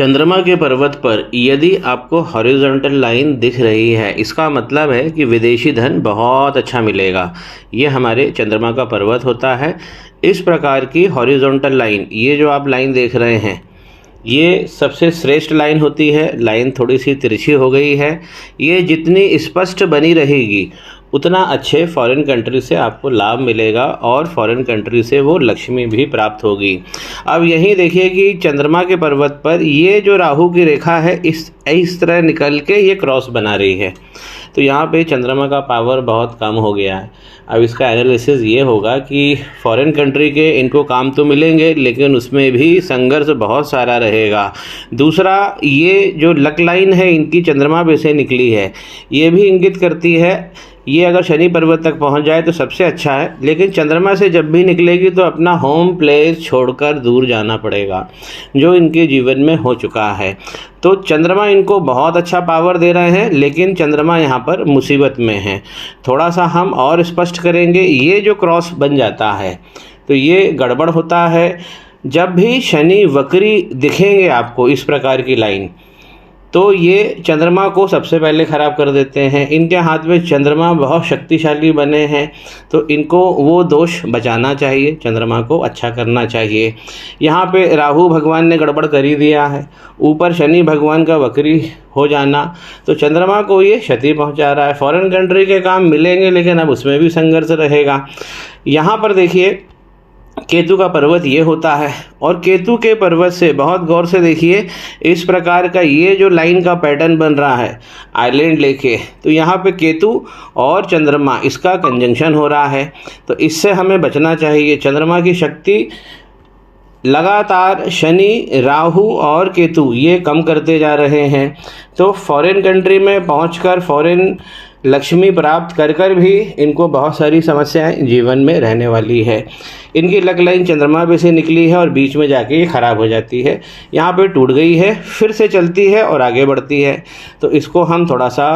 चंद्रमा के पर्वत पर यदि आपको हॉरिजॉन्टल लाइन दिख रही है, इसका मतलब है कि विदेशी धन बहुत अच्छा मिलेगा। ये हमारे चंद्रमा का पर्वत होता है। इस प्रकार की हॉरिजॉन्टल लाइन, ये जो आप लाइन देख रहे हैं, ये सबसे श्रेष्ठ लाइन होती है। लाइन थोड़ी सी तिरछी हो गई है। ये जितनी स्पष्ट बनी रहेगी उतना अच्छे फॉरेन कंट्री से आपको लाभ मिलेगा और फॉरेन कंट्री से वो लक्ष्मी भी प्राप्त होगी। अब यहीं देखिए कि चंद्रमा के पर्वत पर ये जो राहु की रेखा है इस तरह निकल के ये क्रॉस बना रही है। तो यहाँ पे चंद्रमा का पावर बहुत कम हो गया है। अब इसका एनालिसिस ये होगा कि फॉरेन कंट्री के इनको काम तो मिलेंगे, लेकिन उसमें भी संघर्ष बहुत सारा रहेगा। दूसरा, ये जो लक लाइन है इनकी चंद्रमा पे से निकली है, ये भी इंगित करती है, ये अगर शनि पर्वत तक पहुंच जाए तो सबसे अच्छा है, लेकिन चंद्रमा से जब भी निकलेगी तो अपना होम प्लेस छोड़कर दूर जाना पड़ेगा, जो इनके जीवन में हो चुका है। तो चंद्रमा इनको बहुत अच्छा पावर दे रहे हैं, लेकिन चंद्रमा यहाँ पर मुसीबत में है। थोड़ा सा हम और स्पष्ट करेंगे, ये जो क्रॉस बन जाता है तो ये गड़बड़ होता है। जब भी शनि वक्री दिखेंगे आपको इस प्रकार की लाइन, तो ये चंद्रमा को सबसे पहले ख़राब कर देते हैं। इनके हाथ में चंद्रमा बहुत शक्तिशाली बने हैं, तो इनको वो दोष बचाना चाहिए, चंद्रमा को अच्छा करना चाहिए। यहाँ पे राहु भगवान ने गड़बड़ कर ही दिया है, ऊपर शनि भगवान का वक्री हो जाना, तो चंद्रमा को ये क्षति पहुँचा रहा है। फॉरेन कंट्री के काम मिलेंगे, लेकिन अब उसमें भी संघर्ष रहेगा। यहाँ पर देखिए केतु का पर्वत ये होता है, और केतु के पर्वत से बहुत गौर से देखिए, इस प्रकार का ये जो लाइन का पैटर्न बन रहा है आइलैंड लेके, तो यहाँ पे केतु और चंद्रमा इसका कंजंक्शन हो रहा है। तो इससे हमें बचना चाहिए। चंद्रमा की शक्ति लगातार शनि, राहु और केतु ये कम करते जा रहे हैं। तो फॉरेन कंट्री में पहुंचकर फॉरेन लक्ष्मी प्राप्त कर कर भी इनको बहुत सारी समस्याएं जीवन में रहने वाली है। इनकी लक लाइन चंद्रमा पे से निकली है और बीच में जाके ये ख़राब हो जाती है, यहाँ पे टूट गई है, फिर से चलती है और आगे बढ़ती है। तो इसको हम थोड़ा सा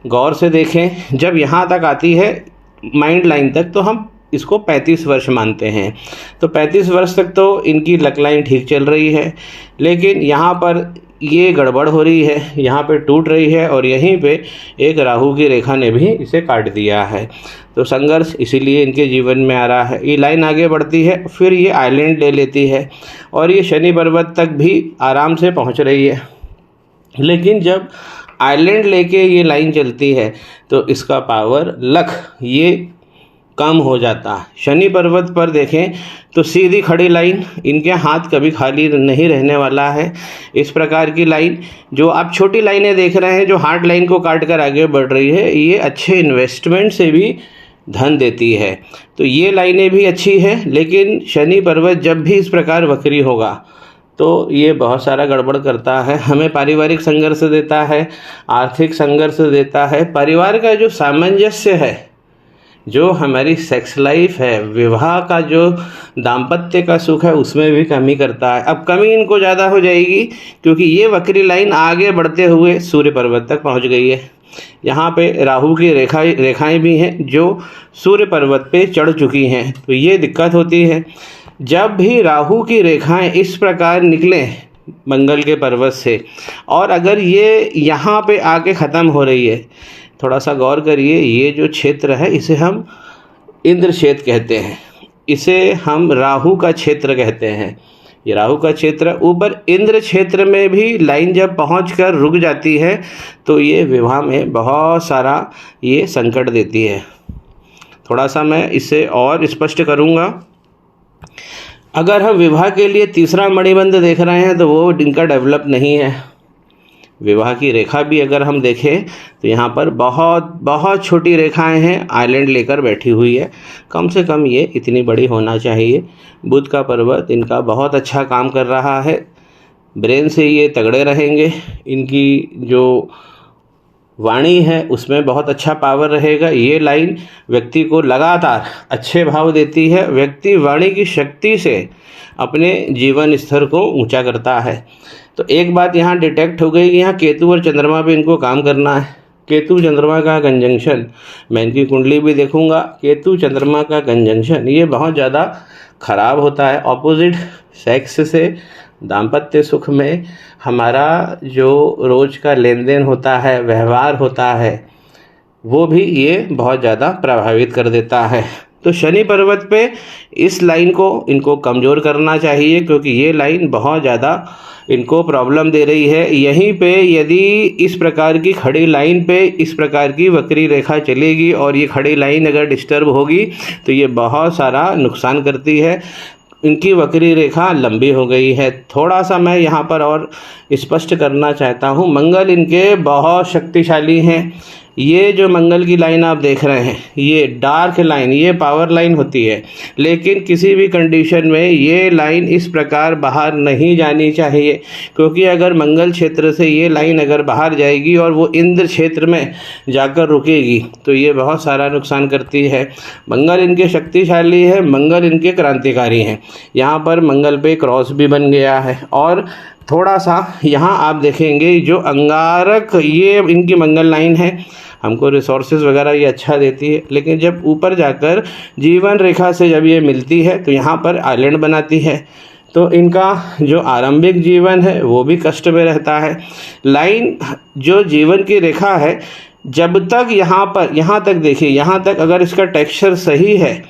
गौर से देखें। जब यहाँ तक आती है माइंड लाइन तक, तो हम इसको 35 वर्ष मानते हैं। तो 35 वर्ष तक तो इनकी लक लाइन ठीक चल रही है, लेकिन यहाँ पर ये गड़बड़ हो रही है, यहाँ पे टूट रही है, और यहीं पे एक राहु की रेखा ने भी इसे काट दिया है। तो संघर्ष इसीलिए इनके जीवन में आ रहा है। ये लाइन आगे बढ़ती है, फिर ये आइलैंड ले लेती है, और ये शनि पर्वत तक भी आराम से पहुँच रही है। लेकिन जब आइलैंड लेके ये लाइन चलती है तो इसका पावर, लक, ये कम हो जाता है। शनि पर्वत पर देखें तो सीधी खड़ी लाइन, इनके हाथ कभी खाली नहीं रहने वाला है। इस प्रकार की लाइन जो आप छोटी लाइनें देख रहे हैं, जो हार्ड लाइन को काट कर आगे बढ़ रही है, ये अच्छे इन्वेस्टमेंट से भी धन देती है। तो ये लाइनें भी अच्छी हैं, लेकिन शनि पर्वत जब भी इस प्रकार वक्री होगा तो ये बहुत सारा गड़बड़ करता है। हमें पारिवारिक संघर्ष देता है, आर्थिक संघर्ष देता है, परिवार का जो सामंजस्य है, जो हमारी सेक्स लाइफ है, विवाह का जो दाम्पत्य का सुख है, उसमें भी कमी करता है। अब कमी इनको ज़्यादा हो जाएगी, क्योंकि ये वक्री लाइन आगे बढ़ते हुए सूर्य पर्वत तक पहुंच गई है। यहाँ पे राहु की रेखाएं भी हैं जो सूर्य पर्वत पे चढ़ चुकी हैं। तो ये दिक्कत होती है। जब भी राहु की रेखाएं इस प्रकार निकलें मंगल के पर्वत से, और अगर ये यहाँ पे आके ख़त्म हो रही है, थोड़ा सा गौर करिए, ये जो क्षेत्र है इसे हम इंद्र क्षेत्र कहते हैं, इसे हम राहु का क्षेत्र कहते हैं। ये राहु का क्षेत्र, ऊपर इंद्र क्षेत्र में भी लाइन जब पहुंचकर रुक जाती है तो ये विवाह में बहुत सारा ये संकट देती है। थोड़ा सा मैं इसे और स्पष्ट करूँगा। अगर हम विवाह के लिए तीसरा मणिबंध देख रहे हैं तो वो इनका डेवलप नहीं है। विवाह की रेखा भी अगर हम देखें तो यहाँ पर बहुत बहुत छोटी रेखाएं हैं, आइलैंड लेकर बैठी हुई है। कम से कम ये इतनी बड़ी होना चाहिए। बुध का पर्वत इनका बहुत अच्छा काम कर रहा है, ब्रेन से ये तगड़े रहेंगे। इनकी जो वाणी है उसमें बहुत अच्छा पावर रहेगा। ये लाइन व्यक्ति को लगातार अच्छे भाव देती है। व्यक्ति वाणी की शक्ति से अपने जीवन स्तर को ऊंचा करता है। तो एक बात यहाँ डिटेक्ट हो गई कि यहाँ केतु और चंद्रमा पे इनको काम करना है। केतु चंद्रमा का कंजंक्शन, मैं इनकी कुंडली भी देखूंगा, केतु चंद्रमा का कंजंक्शन ये बहुत ज़्यादा खराब होता है। ऑपोजिट सेक्स से दाम्पत्य सुख में हमारा जो रोज का लेन देन होता है, व्यवहार होता है, वो भी ये बहुत ज़्यादा प्रभावित कर देता है। तो शनि पर्वत पे इस लाइन को इनको कमज़ोर करना चाहिए, क्योंकि ये लाइन बहुत ज़्यादा इनको प्रॉब्लम दे रही है। यहीं पे यदि इस प्रकार की खड़ी लाइन पे इस प्रकार की वक्री रेखा चलेगी और ये खड़ी लाइन अगर डिस्टर्ब होगी तो ये बहुत सारा नुकसान करती है। इनकी वक्री रेखा लंबी हो गई है। थोड़ा सा मैं यहाँ पर और स्पष्ट करना चाहता हूँ, मंगल इनके बहुत शक्तिशाली हैं। ये जो मंगल की लाइन आप देख रहे हैं, ये डार्क लाइन, ये पावर लाइन होती है, लेकिन किसी भी कंडीशन में ये लाइन इस प्रकार बाहर नहीं जानी चाहिए, क्योंकि अगर मंगल क्षेत्र से ये लाइन अगर बाहर जाएगी और वो इंद्र क्षेत्र में जाकर रुकेगी तो ये बहुत सारा नुकसान करती है। मंगल इनके शक्तिशाली है, मंगल इनके क्रांतिकारी हैं। यहाँ पर मंगल पे क्रॉस भी बन गया है। और थोड़ा सा यहाँ आप देखेंगे जो अंगारक, ये इनकी मंगल लाइन है, हमको रिसोर्सेज वगैरह ये अच्छा देती है, लेकिन जब ऊपर जाकर जीवन रेखा से जब ये मिलती है तो यहाँ पर आइलैंड बनाती है, तो इनका जो आरंभिक जीवन है वो भी कष्ट में रहता है। लाइन जो जीवन की रेखा है, जब तक यहाँ तक देखिए, यहाँ तक अगर इसका टेक्सचर सही है,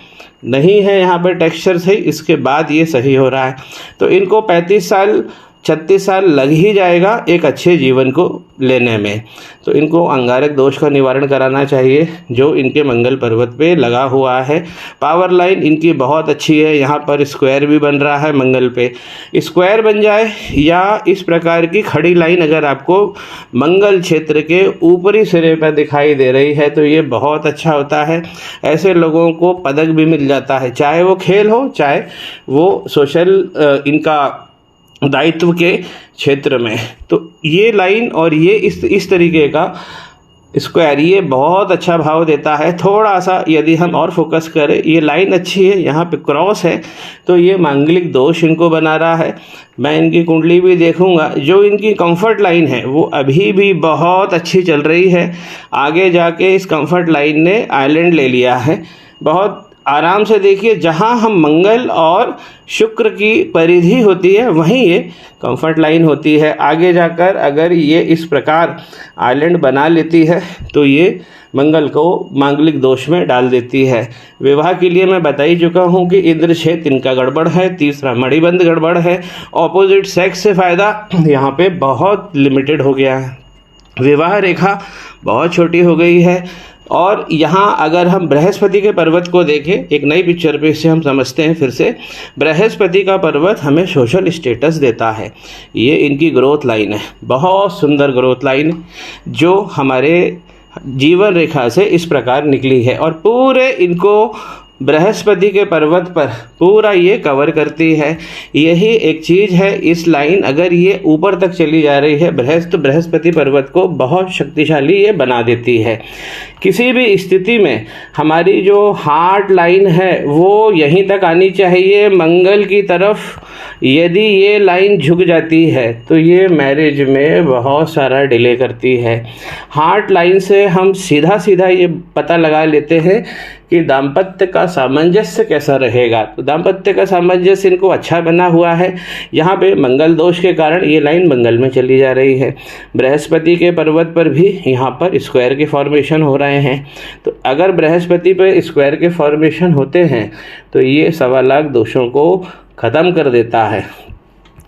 नहीं है यहाँ पर टेक्सचर सही, इसके बाद ये सही हो रहा है, तो इनको 35 साल 36 साल लग ही जाएगा एक अच्छे जीवन को लेने में। तो इनको अंगारक दोष का निवारण कराना चाहिए जो इनके मंगल पर्वत पे लगा हुआ है। पावर लाइन इनकी बहुत अच्छी है, यहाँ पर स्क्वायर भी बन रहा है मंगल पे। स्क्वायर बन जाए या इस प्रकार की खड़ी लाइन अगर आपको मंगल क्षेत्र के ऊपरी सिरे पर दिखाई दे रही है तो ये बहुत अच्छा होता है। ऐसे लोगों को पदक भी मिल जाता है, चाहे वो खेल हो, चाहे वो सोशल इनका दायित्व के क्षेत्र में। तो ये लाइन और ये इस तरीके का स्क्वायर ये बहुत अच्छा भाव देता है। थोड़ा सा यदि हम और फोकस करें, ये लाइन अच्छी है, यहाँ पे क्रॉस है, तो ये मांगलिक दोष इनको बना रहा है। मैं इनकी कुंडली भी देखूंगा, जो इनकी कंफर्ट लाइन है वो अभी भी बहुत अच्छी चल रही है। आगे जाके इस कंफर्ट लाइन ने आइलैंड ले लिया है। बहुत आराम से देखिए, जहाँ हम मंगल और शुक्र की परिधि होती है वहीं ये कंफर्ट लाइन होती है। आगे जाकर अगर ये इस प्रकार आइलैंड बना लेती है तो ये मंगल को मांगलिक दोष में डाल देती है। विवाह के लिए मैं बता ही चुका हूँ कि इंद्र क्षेत्र इनका गड़बड़ है, तीसरा मणिबंध गड़बड़ है, ऑपोजिट सेक्स से फ़ायदा यहाँ पे बहुत लिमिटेड हो गया है, विवाह रेखा बहुत छोटी हो गई है। और यहाँ अगर हम बृहस्पति के पर्वत को देखें, एक नई पिक्चर पे इसे हम समझते हैं फिर से। बृहस्पति का पर्वत हमें सोशल स्टेटस देता है। ये इनकी ग्रोथ लाइन है, बहुत सुंदर ग्रोथ लाइन जो हमारे जीवन रेखा से इस प्रकार निकली है और पूरे इनको बृहस्पति के पर्वत पर पूरा ये कवर करती है। यही एक चीज़ है, इस लाइन अगर ये ऊपर तक चली जा रही है बृहस्पति पर्वत को बहुत शक्तिशाली ये बना देती है। किसी भी स्थिति में हमारी जो हार्ट लाइन है वो यहीं तक आनी चाहिए मंगल की तरफ। यदि ये लाइन झुक जाती है तो ये मैरिज में बहुत सारा डिले करती है। हार्ट लाइन से हम सीधा ये पता लगा लेते हैं कि दाम्पत्य का सामंजस्य कैसा रहेगा। तो दाम्पत्य का सामंजस्य इनको अच्छा बना हुआ है। यहाँ पे मंगल दोष के कारण ये लाइन मंगल में चली जा रही है। बृहस्पति के पर्वत पर भी यहाँ पर स्क्वायर के फॉर्मेशन हो रहे हैं। तो अगर बृहस्पति पर स्क्वायर के फॉर्मेशन होते हैं तो ये 1.25 लाख दोषों को ख़त्म कर देता है।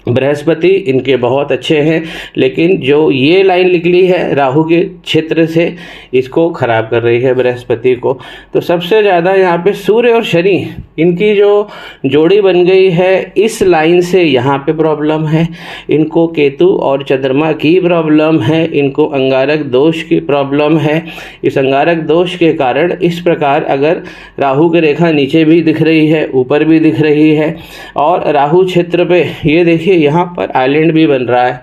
बृहस्पति इनके बहुत अच्छे हैं, लेकिन जो ये लाइन निकली है राहु के क्षेत्र से इसको ख़राब कर रही है बृहस्पति को। तो सबसे ज़्यादा यहाँ पे सूर्य और शनि इनकी जो जोड़ी बन गई है, इस लाइन से यहाँ पे प्रॉब्लम है। इनको केतु और चंद्रमा की प्रॉब्लम है, इनको अंगारक दोष की प्रॉब्लम है। इस अंगारक दोष के कारण इस प्रकार अगर राहु की रेखा नीचे भी दिख रही है, ऊपर भी दिख रही है, और राहु क्षेत्र पे ये देखिए यहाँ पर आइलैंड भी बन रहा है,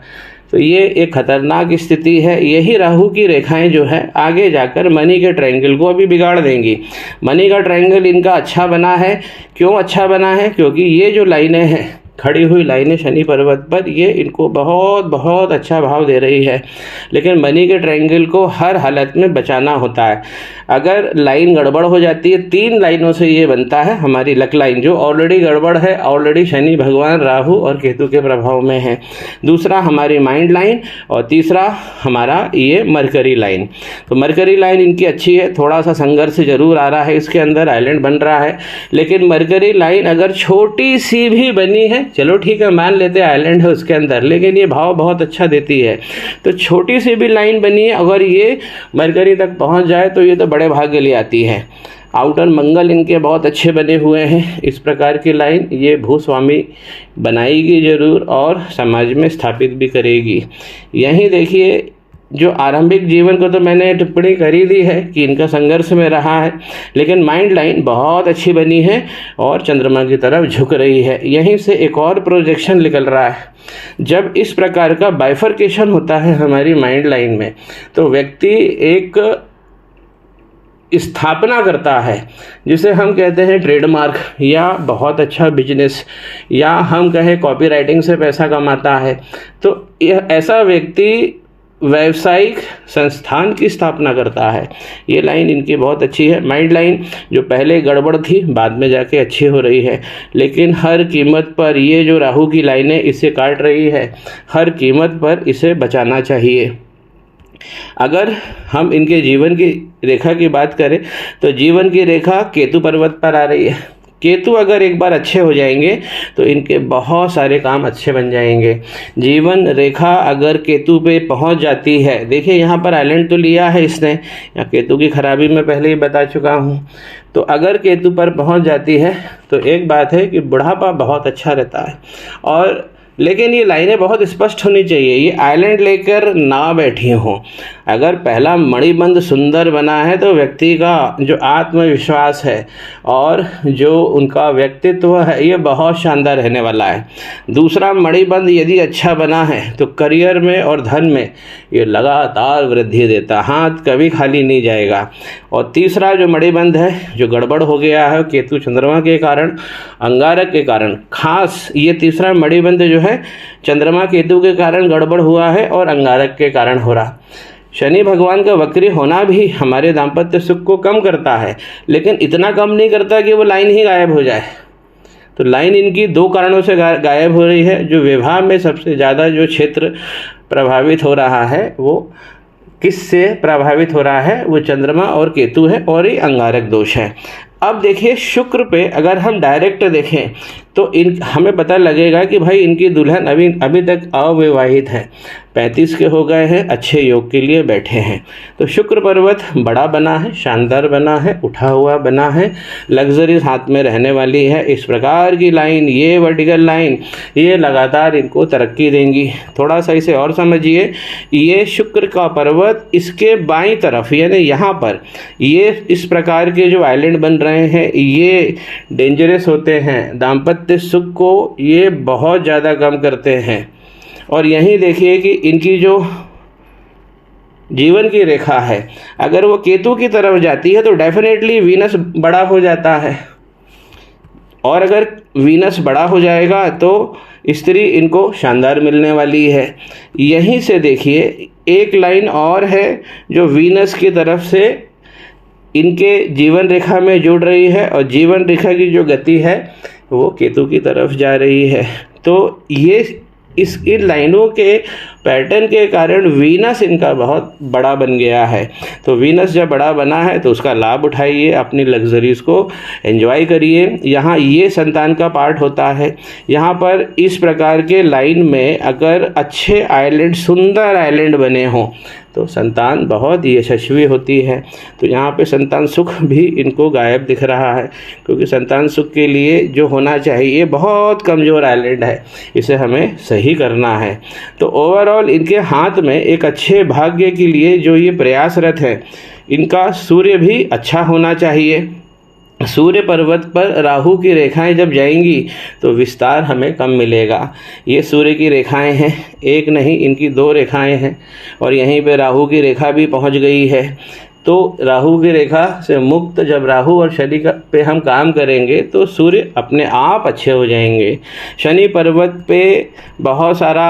तो ये एक खतरनाक स्थिति है। यही राहु की रेखाएं जो है आगे जाकर मनी के ट्रायंगल को अभी बिगाड़ देंगी। मनी का ट्रायंगल इनका अच्छा बना है। क्यों अच्छा बना है? क्योंकि ये जो लाइनें हैं खड़ी हुई लाइनें शनि पर्वत पर ये इनको बहुत बहुत अच्छा भाव दे रही है। लेकिन मनी के ट्रायंगल को हर हालत में बचाना होता है। अगर लाइन गड़बड़ हो जाती है, 3 लाइनों से ये बनता है हमारी लक लाइन, जो ऑलरेडी गड़बड़ है, ऑलरेडी शनि भगवान राहु और केतु के प्रभाव में है। दूसरा हमारी माइंड लाइन और तीसरा हमारा ये मरकरी लाइन। तो मरकरी लाइन इनकी अच्छी है, थोड़ा सा संघर्ष जरूर आ रहा है, इसके अंदर आइलैंड बन रहा है। लेकिन मरकरी लाइन अगर छोटी सी भी बनी है, चलो ठीक है मान लेते हैं आइलैंड है उसके अंदर, लेकिन ये भाव बहुत अच्छा देती है। तो छोटी सी भी लाइन बनी है, अगर ये मरकरी तक पहुंच जाए तो ये तो बड़े भाग्य ले आती है। आउटर मंगल इनके बहुत अच्छे बने हुए हैं। इस प्रकार की लाइन ये भूस्वामी बनाएगी जरूर और समाज में स्थापित भी करेगी। यहीं देखिए, जो आरंभिक जीवन को तो मैंने टिप्पणी कर ही दी है कि इनका संघर्ष में रहा है, लेकिन माइंड लाइन बहुत अच्छी बनी है और चंद्रमा की तरफ झुक रही है। यहीं से एक और प्रोजेक्शन निकल रहा है। जब इस प्रकार का बाइफर्केशन होता है हमारी माइंड लाइन में, तो व्यक्ति एक स्थापना करता है, जिसे हम कहते हैं ट्रेडमार्क, या बहुत अच्छा बिजनेस, या हम कहें कॉपी राइटिंग से पैसा कमाता है। तो यह ऐसा व्यक्ति व्यावसायिक संस्थान की स्थापना करता है। ये लाइन इनकी बहुत अच्छी है। माइंड लाइन जो पहले गड़बड़ थी, बाद में जाके अच्छी हो रही है, लेकिन हर कीमत पर ये जो राहु की लाइनें इसे काट रही है, हर कीमत पर इसे बचाना चाहिए। अगर हम इनके जीवन की रेखा की बात करें तो जीवन की रेखा केतु पर्वत पर आ रही है। केतु अगर एक बार अच्छे हो जाएंगे तो इनके बहुत सारे काम अच्छे बन जाएंगे। जीवन रेखा अगर केतु पे पहुंच जाती है, देखिए यहाँ पर आइलैंड तो लिया है इसने, या केतु की खराबी मैं पहले ही बता चुका हूँ। तो अगर केतु पर पहुंच जाती है तो एक बात है कि बुढ़ापा बहुत अच्छा रहता है। और लेकिन ये लाइनें बहुत स्पष्ट होनी चाहिए, ये आइलैंड लेकर ना बैठी हों। अगर पहला मणिबंध सुंदर बना है तो व्यक्ति का जो आत्मविश्वास है और जो उनका व्यक्तित्व है ये बहुत शानदार रहने वाला है। दूसरा मणिबंध यदि अच्छा बना है तो करियर में और धन में ये लगातार वृद्धि देता, हाथ कभी खाली नहीं जाएगा। और तीसरा जो मणिबंध है जो गड़बड़ हो गया है केतु चंद्रमा के कारण, अंगारक के कारण, खास ये तीसरा मणिबंध जो है चंद्रमा केतु के कारण गड़बड़ हुआ है और अंगारक के कारण हो रहा। शनि भगवान का वक्री होना भी हमारे दाम्पत्य सुख को कम करता है, लेकिन इतना कम नहीं करता कि वो लाइन ही गायब हो जाए। तो लाइन इनकी 2 कारणों से गायब हो रही है। जो विवाह में सबसे ज़्यादा जो क्षेत्र प्रभावित हो रहा है वो किससे प्रभावित हो रहा है, वो चंद्रमा और केतु है और ये अंगारक दोष है। अब देखिए शुक्र पे अगर हम डायरेक्ट देखें तो हमें पता लगेगा कि भाई इनकी दुल्हन अभी तक अविवाहित है, 35 के हो गए हैं, अच्छे योग के लिए बैठे हैं। तो शुक्र पर्वत बड़ा बना है, शानदार बना है, उठा हुआ बना है, लग्जरी हाथ में रहने वाली है। इस प्रकार की लाइन, ये वर्टिकल लाइन, ये लगातार इनको तरक्की देंगी। थोड़ा सा इसे और समझिए, ये शुक्र का पर्वत इसके बाईं तरफ यानी यहाँ पर ये इस प्रकार के जो आइलैंड बन रहे हैं ये डेंजरस होते हैं, दाम्पत्य सुख को ये बहुत ज़्यादा कम करते हैं। और यहीं देखिए कि इनकी जो जीवन की रेखा है अगर वो केतु की तरफ जाती है तो डेफिनेटली वीनस बड़ा हो जाता है, और अगर वीनस बड़ा हो जाएगा तो स्त्री इनको शानदार मिलने वाली है। यहीं से देखिए एक लाइन और है जो वीनस की तरफ से इनके जीवन रेखा में जुड़ रही है, और जीवन रेखा की जो गति है वो केतु की तरफ जा रही है। तो ये इन लाइनों के पैटर्न के कारण वीनस इनका बहुत बड़ा बन गया है। तो वीनस जब बड़ा बना है तो उसका लाभ उठाइए, अपनी लग्जरीज को एंजॉय करिए। यहाँ ये संतान का पार्ट होता है। यहाँ पर इस प्रकार के लाइन में अगर अच्छे आइलैंड, सुंदर आइलैंड बने हों तो संतान बहुत यशस्वी होती है। तो यहाँ पे संतान सुख भी इनको गायब दिख रहा है, क्योंकि संतान सुख के लिए जो होना चाहिए बहुत कमज़ोर आइलैंड है, इसे हमें सही करना है। तो ओवरऑल इनके हाथ में एक अच्छे भाग्य के लिए जो ये प्रयासरत है, इनका सूर्य भी अच्छा होना चाहिए। सूर्य पर्वत पर राहु की रेखाएं जब जाएंगी तो विस्तार हमें कम मिलेगा। ये सूर्य की रेखाएं हैं, एक नहीं इनकी 2 रेखाएं हैं, और यहीं पे राहु की रेखा भी पहुंच गई है। तो राहु की रेखा से मुक्त जब राहु और शनि पे हम काम करेंगे तो सूर्य अपने आप अच्छे हो जाएंगे। शनि पर्वत पे बहुत सारा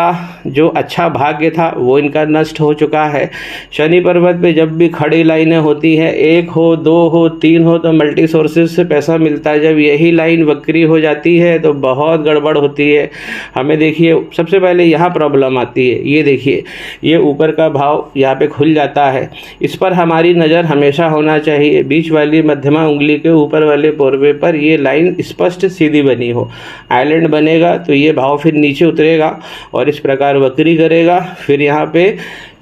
जो अच्छा भाग्य था वो इनका नष्ट हो चुका है। शनि पर्वत पे जब भी खड़ी लाइनें होती हैं, 1 हो 2 हो 3 हो, तो मल्टी सोर्सेज से पैसा मिलता है। जब यही लाइन वक्री हो जाती है तो बहुत गड़बड़ होती है। हमें देखिए सबसे पहले यहाँ प्रॉब्लम आती है। ये देखिए, ये ऊपर का भाव यहाँ पे खुल जाता है, इस पर हमारी नज़र हमेशा होना चाहिए। बीच वाली मध्यमा उंगली के ऊपर वाले पोरवे पर ये लाइन स्पष्ट सीधी बनी हो। आइलैंड बनेगा तो ये भाव फिर नीचे उतरेगा और इस प्रकार वक्री करेगा। फिर यहाँ पे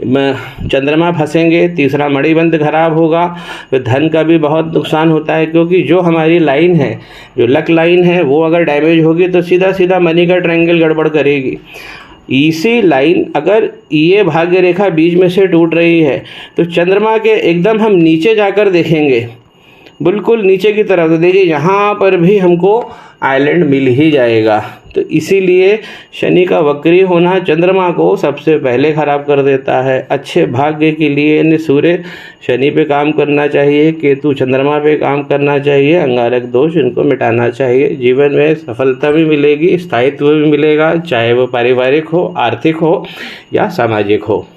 चंद्रमा फंसेंगे, तीसरा मणिबंध खराब होगा, फिर धन का भी बहुत नुकसान होता है, क्योंकि जो हमारी लाइन है, जो लक लाइन है, वो अगर डैमेज होगी तो सीधा सीधा मनी का ट्रायंगल गड़बड़ करेगी। इसी लाइन अगर ये भाग्य रेखा बीच में से टूट रही है तो चंद्रमा के एकदम हम नीचे जाकर देखेंगे, बिल्कुल नीचे की तरफ, तो देखिए यहाँ पर भी हमको आइलैंड मिल ही जाएगा। तो इसीलिए शनि का वक्री होना चंद्रमा को सबसे पहले खराब कर देता है। अच्छे भाग्य के लिए यानी सूर्य शनि पे काम करना चाहिए, केतु चंद्रमा पे काम करना चाहिए, अंगारक दोष इनको मिटाना चाहिए। जीवन में सफलता भी मिलेगी, स्थायित्व भी मिलेगा, चाहे वो पारिवारिक हो, आर्थिक हो या सामाजिक हो।